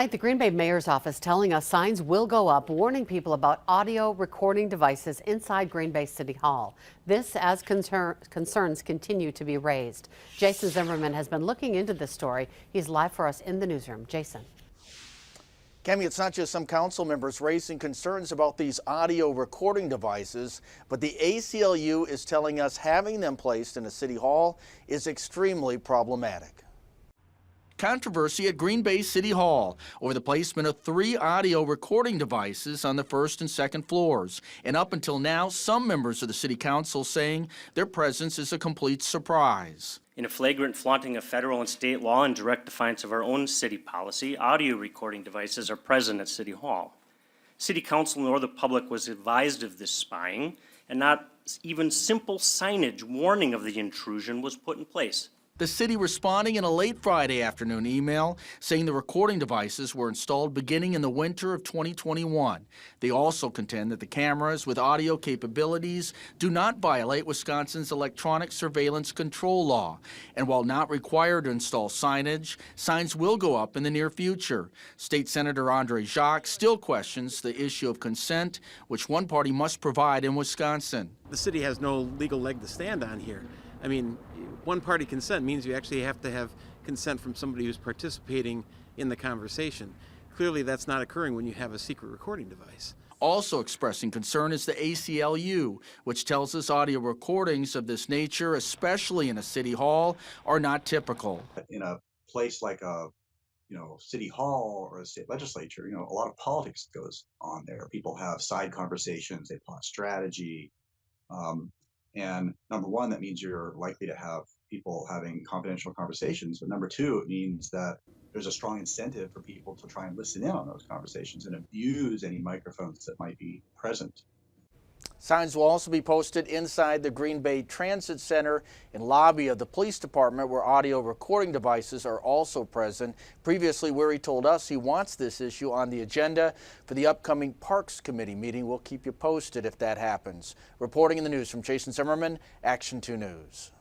The Green Bay Mayor's office telling us signs will go up warning people about audio recording devices inside Green Bay City Hall. This as concerns continue to be raised. Jason Zimmerman has been looking into this story. He's live for us in the newsroom. Jason. Cami, it's not just some council members raising concerns about these audio recording devices, but the ACLU is telling us having them placed in a city hall is extremely problematic. Controversy at Green Bay City Hall over the placement of 3 audio recording devices on the first and second floors. And up until now, some members of the city council saying their presence is a complete surprise. In a flagrant flaunting of federal and state law and direct defiance of our own city policy, audio recording devices are present at City Hall. City Council nor the public was advised of this spying, and not even simple signage warning of the intrusion was put in place. The city responding in a late Friday afternoon email saying the recording devices were installed beginning in the winter of 2021. They also contend that the cameras with audio capabilities do not violate Wisconsin's electronic surveillance control law. And while not required to install signage, signs will go up in the near future. State Senator Andre Jacques still questions the issue of consent, which one party must provide in Wisconsin. The city has no legal leg to stand on here. I mean, one-party consent means you actually have to have consent from somebody who's participating in the conversation. Clearly, that's not occurring when you have a secret recording device. Also expressing concern is the ACLU, which tells us audio recordings of this nature, especially in a city hall, are not typical. In a place like a city hall or a state legislature, a lot of politics goes on there. People have side conversations, they plot strategy. And number one, that means you're likely to have people having confidential conversations. But number two, it means that there's a strong incentive for people to try and listen in on those conversations and abuse any microphones that might be present. Signs will also be posted inside the Green Bay Transit Center and lobby of the police department where audio recording devices are also present. Previously, Weary told us he wants this issue on the agenda for the upcoming Parks Committee meeting. We'll keep you posted if that happens. Reporting in the news from Jason Zimmerman, Action 2 News.